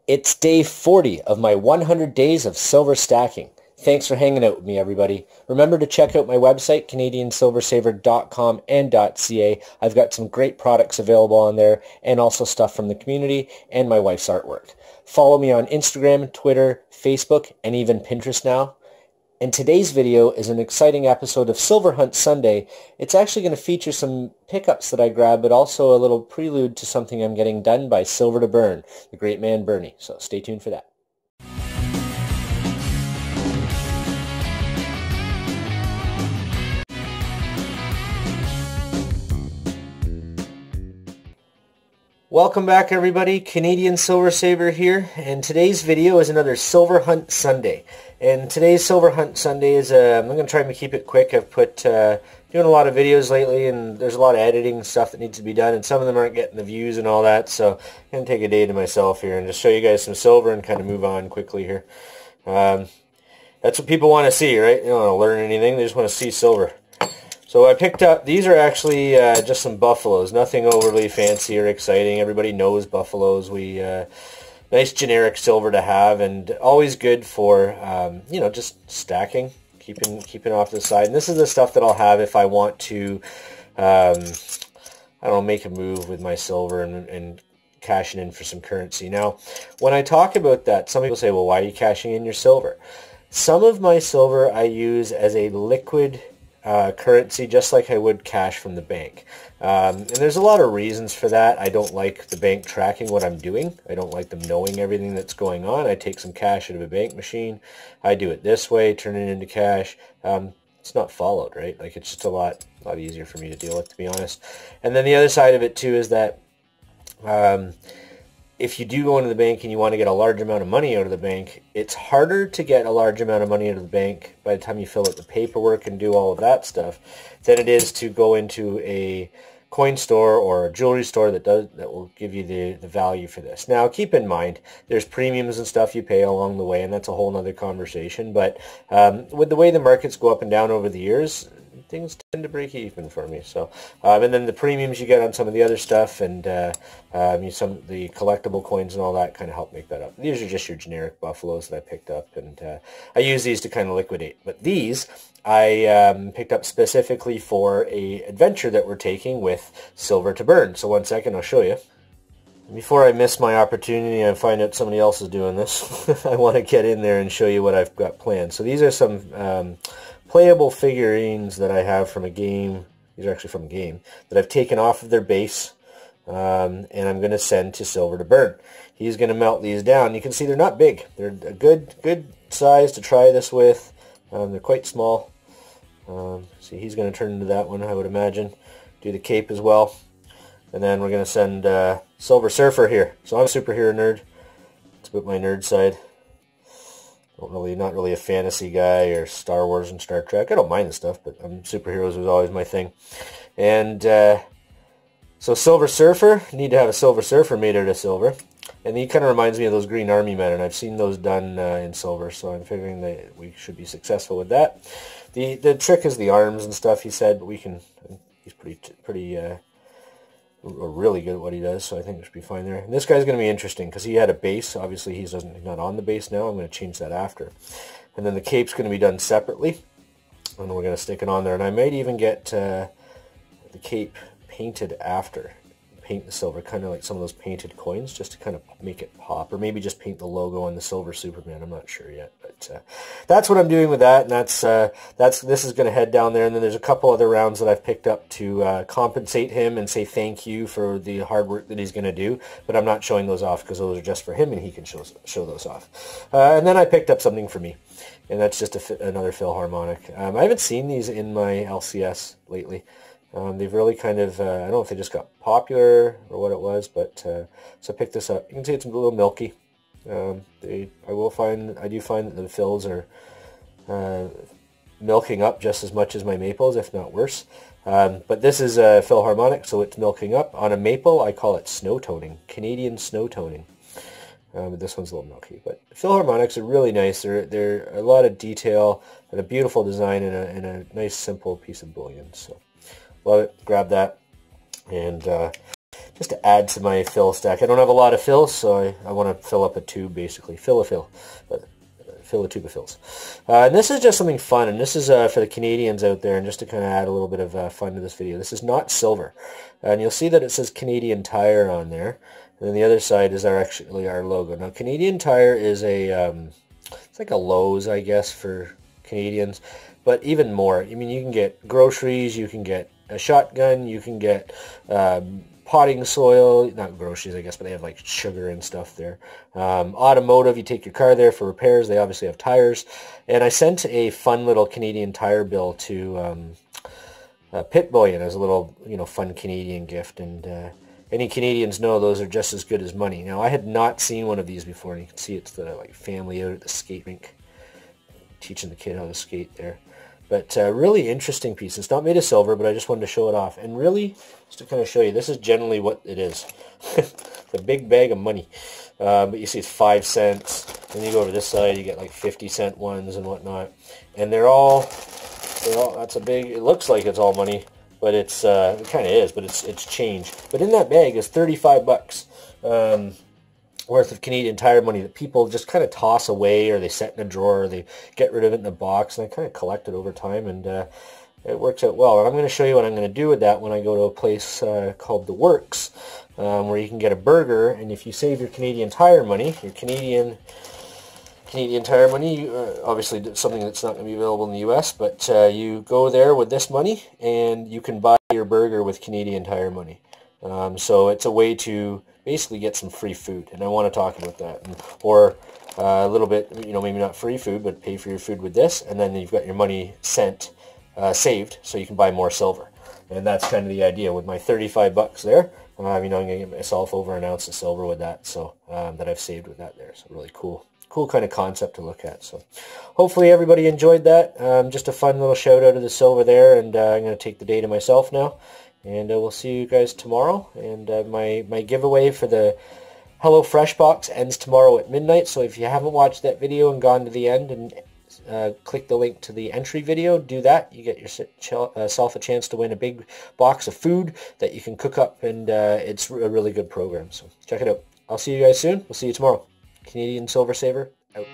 It's day 40 of my 100 days of silver stacking. Thanks for hanging out with me, everybody. Remember to check out my website, CanadianSilverSaver.com and .ca. I've got some great products available on there and also stuff from the community and my wife's artwork. Follow me on Instagram, Twitter, Facebook, and even Pinterest now. And today's video is an exciting episode of Silver Hunt Sunday. It's actually going to feature some pickups that I grabbed, but also a little prelude to something I'm getting done by Silver to Burn, the great man Bernie. So stay tuned for that. Welcome back, everybody. Canadian Silver Saver here, and today's video is another Silver Hunt Sunday. And today's Silver Hunt Sunday is I'm going to try and keep it quick. I've put doing a lot of videos lately, and there's a lot of editing stuff that needs to be done, and some of them aren't getting the views and all that. So I'm going to take a day to myself here and just show you guys some silver and kind of move on quickly here. That's what people want to see, right? They don't want to learn anything; they just want to see silver. So I picked up, these are actually just some buffaloes, nothing overly fancy or exciting. Everybody knows buffaloes. Nice generic silver to have, and always good for, you know, just stacking, keeping off to the side. And this is the stuff that I'll have if I want to, I don't know, make a move with my silver and cashing in for some currency. Now, when I talk about that, some people say, well, why are you cashing in your silver? Some of my silver I use as a liquid currency, just like I would cash from the bank. And there's a lot of reasons for that. I don't like the bank tracking what I'm doing. I don't like them knowing everything that's going on. I take some cash out of a bank machine. I do it this way, turn it into cash. It's not followed, right? Like, it's just a lot easier for me to deal with, to be honest. And then the other side of it too is that if you do go into the bank and you want to get a large amount of money out of the bank, it's harder to get a large amount of money out of the bank by the time you fill out the paperwork and do all of that stuff than it is to go into a coin store or a jewelry store that will give you the value for this. Now, keep in mind, there's premiums and stuff you pay along the way, and that's a whole nother conversation. But with the way the markets go up and down over the years, things tend to break even for me. So, and then the premiums you get on some of the other stuff, and some of the collectible coins and all that kind of help make that up. These are just your generic buffaloes that I picked up, and I use these to kind of liquidate. But these I picked up specifically for a adventure that we're taking with Silver to Burn. So one second, I'll show you. Before I miss my opportunity and find out somebody else is doing this, I want to get in there and show you what I've got planned. So these are some playable figurines that I have from a game. These are actually from a game that I've taken off of their base, and I'm going to send to Silver to Burn. He's going to melt these down. You can see they're not big. They're a good size to try this with. They're quite small. See, he's going to turn into that one, I would imagine. Do the cape as well. And then we're going to send Silver Surfer here. So I'm a superhero nerd. It's about my nerd side. Not really a fantasy guy or Star Wars and Star Trek. I don't mind the stuff, but superheroes was always my thing. And so Silver Surfer, need to have a Silver Surfer made out of silver. And he kind of reminds me of those Green Army men, and I've seen those done in silver, so I'm figuring that we should be successful with that. The trick is the arms and stuff, he said, but he's pretty really good at what he does, so I think it should be fine there. And this guy's going to be interesting because he had a base. Obviously, he's not on the base now. I'm going to change that after. And then the cape's going to be done separately, and we're going to stick it on there. And I might even get the cape painted after. Paint the silver, kind of like some of those painted coins, just to kind of make it pop, or maybe just paint the logo on the Silver Superman. I'm not sure yet, but that's what I'm doing with that, and this is going to head down there. And then there's a couple other rounds that I've picked up to compensate him and say thank you for the hard work that he's going to do, but I'm not showing those off because those are just for him, and he can show those off. And then I picked up something for me, and that's just another Philharmonic. I haven't seen these in my LCS lately. They've really kind of, I don't know if they just got popular or what it was, but so I picked this up. You can see it's a little milky. I do find that the fills are milking up just as much as my maples, if not worse. But this is a Philharmonic, so it's milking up. On a maple, I call it snow toning, Canadian snow toning. But this one's a little milky. But Philharmonics are really nice. They're a lot of detail and a beautiful design and a nice simple piece of bullion. So love it. Grab that. And just to add to my fill stack. I don't have a lot of fills, so I want to fill up a tube, basically. Fill a tube of fills. And this is just something fun, and this is for the Canadians out there, and just to kind of add a little bit of fun to this video. This is not silver. And you'll see that it says Canadian Tire on there. And then the other side is actually our logo. Now, Canadian Tire is it's like a Lowe's, I guess, for Canadians. But even more. I mean, you can get groceries, you can get a shotgun, you can get potting soil, not groceries I guess, but they have like sugar and stuff there. Automotive, you take your car there for repairs. They obviously have tires. And I sent a fun little Canadian Tire bill to Pit Bullion as a little, fun Canadian gift. And any Canadians know those are just as good as money. Now, I had not seen one of these before, and you can see it's the family out at the skate rink teaching the kid how to skate there. But really interesting piece. It's not made of silver, but I just wanted to show it off. And really, just to kind of show you, this is generally what it is. It's a big bag of money. But you see it's 5 cents. Then you go over this side, you get like 50-cent ones and whatnot. And they're all, that's a big, it looks like it's all money, but it's, it kind of is, but it's change. But in that bag is 35 bucks. Worth of Canadian Tire money that people just kind of toss away, or they set in a drawer, or they get rid of it in a box, and I kind of collect it over time, and it works out well. And I'm going to show you what I'm going to do with that when I go to a place called The Works, where you can get a burger, and if you save your Canadian Tire money, your Canadian Tire money, obviously something that's not going to be available in the US, but you go there with this money, and you can buy your burger with Canadian Tire money. So it's a way to basically get some free food, and I want to talk about that. Or a little bit, maybe not free food, but pay for your food with this, and then you've got your money saved, so you can buy more silver. And that's kind of the idea with my 35 bucks there. I'm going to get myself over an ounce of silver with that, so that I've saved with that there. So really cool kind of concept to look at. So hopefully everybody enjoyed that. Just a fun little shout out of the silver there, and I'm going to take the day to myself now. And we'll see you guys tomorrow. And my giveaway for the HelloFresh box ends tomorrow at midnight. So if you haven't watched that video and gone to the end and click the link to the entry video, do that. You get yourself a chance to win a big box of food that you can cook up. And it's a really good program. So check it out. I'll see you guys soon. We'll see you tomorrow. Canadian Silver Saver, out.